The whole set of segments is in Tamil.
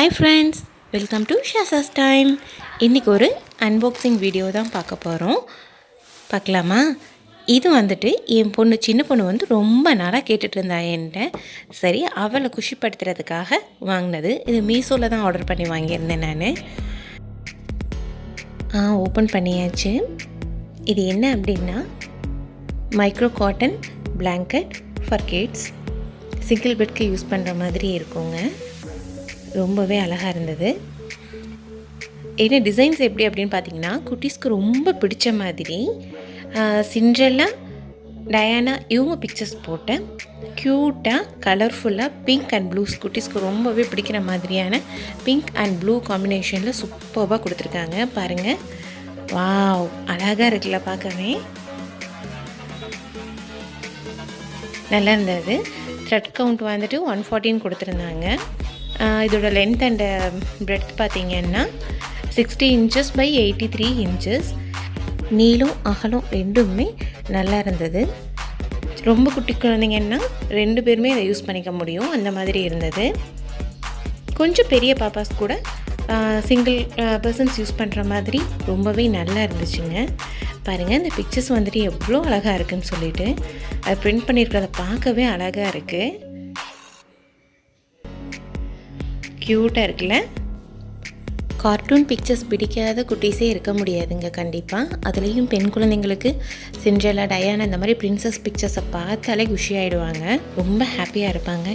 Hi friends, welcome to Shasa's time. இன்னைக்கு ஒரு unboxing வீடியோ தான் பார்க்க போகிறோம். பார்க்கலாமா? இது வந்துட்டு என் பொண்ணு சின்ன பொண்ணு வந்து ரொம்ப நாளாக கேட்டுட்டு இருந்தா என்கிட்ட. சரி அவளை குஷிப்படுத்துறதுக்காக வாங்கினது. இது மீஷோவில் தான் ஆர்டர் பண்ணி வாங்கியிருந்தேன் நான். ஓப்பன் பண்ணியாச்சு. இது என்ன அப்படின்னா micro cotton blanket for kids. Single பெட்க்கு யூஸ் பண்ணுற மாதிரி இருக்குங்க. ரொம்பவே அழகாக இருந்தது. என்ன டிசைன்ஸ் எப்படி அப்படின்னு பார்த்தீங்கன்னா குட்டீஸ்க்கு ரொம்ப பிடிச்ச மாதிரி சிண்ட்ரெல்லா டயானா இவங்க பிக்சர்ஸ் போட்டேன். க்யூட்டாக கலர்ஃபுல்லாக பிங்க் அண்ட் ப்ளூஸ் குட்டீஸ்க்கு ரொம்பவே பிடிக்கிற மாதிரியான பிங்க் அண்ட் ப்ளூ காம்பினேஷனில் சூப்பராக கொடுத்துருக்காங்க. பாருங்கள், வாவ் அழகாக இருக்குல்ல, பார்க்கவே நல்லா இருந்தது. த்ரெட் கவுண்ட் வந்துட்டு 114 கொடுத்துருந்தாங்க. இதோட லென்த் அண்ட் பிரெட் பார்த்திங்கன்னா 60 inches by 83 inches. நீளம் அகலம் ரெண்டுமே நல்லா இருந்தது. ரொம்ப குட்டி குழந்தைங்கன்னா 2 பேருமே இதை யூஸ் பண்ணிக்க முடியும், அந்த மாதிரி இருந்தது. கொஞ்சம் பெரிய பாப்பாஸ் கூட சிங்கிள் பர்சன்ஸ் யூஸ் பண்ணுற மாதிரி ரொம்பவே நல்லா இருந்துச்சுங்க. பாருங்கள், இந்த பிக்சர்ஸ் வந்துட்டு எவ்வளோ அழகாக இருக்குதுன்னு சொல்லிட்டு அது பிரிண்ட் பண்ணியிருக்கிறத பார்க்கவே அழகாக இருக்குது. க்யூட்டாக இருக்குல்ல. கார்ட்டூன் பிக்சர்ஸ் பிடிக்காத குட்டீஸே இருக்க முடியாதுங்க கண்டிப்பாக. அதுலேயும் பெண் குழந்தைங்களுக்கு சிண்ட்ரெல்லா டயானா இந்த மாதிரி பிரின்சஸ் பிக்சர்ஸை பார்த்தாலே குஷியாகிடுவாங்க, ரொம்ப ஹாப்பியாக இருப்பாங்க.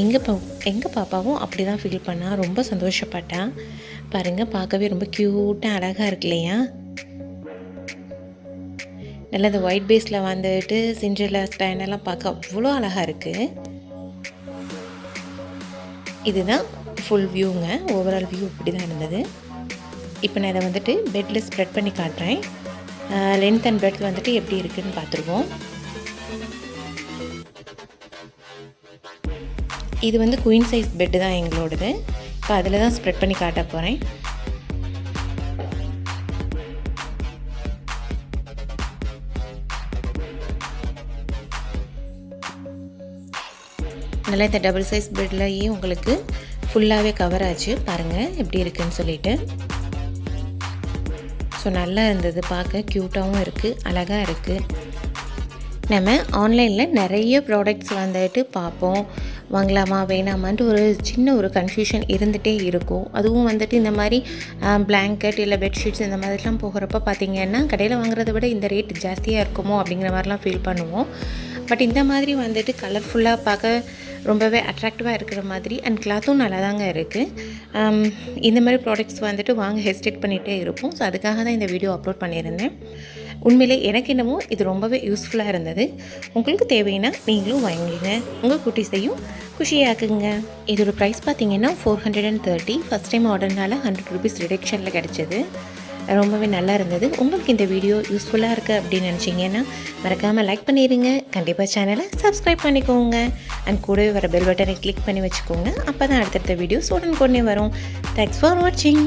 எங்கள் பாப்பாவும் அப்படி தான் ஃபீல் பண்ணால், ரொம்ப சந்தோஷப்பட்டான். பாருங்கள், பார்க்கவே ரொம்ப க்யூட்டாக அழகாக இருக்கு இல்லையா. நல்லா இந்த ஒயிட் பேஸில் வந்துட்டு சிண்ட்ரெல்லா டயானாலாம் பார்க்க அவ்வளோ அழகாக இருக்குது. இதுதான் ஃபுல் வியூங்க. ஓவரால் வியூ இப்படி தான் இருந்தது. இப்போ நான் இதை வந்துட்டு பெட்டில் ஸ்ப்ரெட் பண்ணி காட்டுறேன். லென்த் அண்ட் பெட் வந்துட்டு எப்படி இருக்குதுன்னு பார்த்துருவோம். இது வந்து குயின் சைஸ் பெட்டு தான் எங்களோடது. இப்போ அதில் தான் ஸ்ப்ரெட் பண்ணி காட்ட போகிறேன். நல்லா இந்த டபுள் சைஸ் பெட்லேயே உங்களுக்கு ஃபுல்லாகவே கவர் ஆச்சு. பாருங்கள் எப்படி இருக்குதுன்னு சொல்லிட்டு. ஸோ நல்லா இருந்தது, பார்க்க க்யூட்டாகவும் இருக்குது, அழகாக இருக்குது. நம்ம ஆன்லைனில் நிறைய ப்ராடக்ட்ஸ் வந்துட்டு பார்ப்போம், வாங்கலாமா வேணாமான்ட்டு ஒரு கன்ஃபியூஷன் இருந்துகிட்டே இருக்கும். அதுவும் வந்துட்டு இந்த மாதிரி பிளாங்கெட் இல்லை பெட்ஷீட்ஸ் இந்த மாதிரிலாம் போகிறப்ப பார்த்திங்கன்னா கடையில் வாங்குறத விட இந்த ரேட் ஜாஸ்தியாக இருக்குமோ அப்படிங்கிற மாதிரிலாம் ஃபீல் பண்ணுவோம். பட் இந்த மாதிரி வந்துட்டு கலர்ஃபுல்லாக பார்க்க ரொம்பவே அட்ராக்டிவாக இருக்கிற மாதிரி அண்ட் கிளாத்தும் நல்லா தாங்க இருக்குது. இந்த மாதிரி ப்ராடக்ட்ஸ் வந்துட்டு வாங்க ஹெசிடேட் பண்ணிகிட்டே இருப்போம். ஸோ அதுக்காக தான் இந்த வீடியோ அப்லோட் பண்ணியிருந்தேன். உண்மையிலே எனக்கு என்னமோ இது ரொம்பவே யூஸ்ஃபுல்லாக இருந்தது. உங்களுக்கு தேவைன்னா நீங்களும் வாங்கிங்க, உங்கள் குட்டீஸையும் குஷியாக்குங்க. இதோட ப்ரைஸ் பார்த்திங்கன்னா 430. ஃபஸ்ட் டைம் ஆர்டர்னால 100 rupees ரிடக்ஷனில் கிடச்சிது. ரொம்பவே நல்லா இருந்தது. உங்களுக்கு இந்த வீடியோ யூஸ்ஃபுல்லாக இருக்குது அப்படின்னு நினச்சிங்கன்னா மறக்காமல் லைக் பண்ணிடுங்க. கண்டிப்பாக சேனலை சப்ஸ்கிரைப் பண்ணிக்கோங்க அண்ட் கூடவே வர பெல் பட்டனை கிளிக் பண்ணி வச்சுக்கோங்க. அப்போ தான் அடுத்தடுத்த வீடியோஸ் உடனுக்குடனே வரும். தேங்க்ஸ் ஃபார் வாட்சிங்.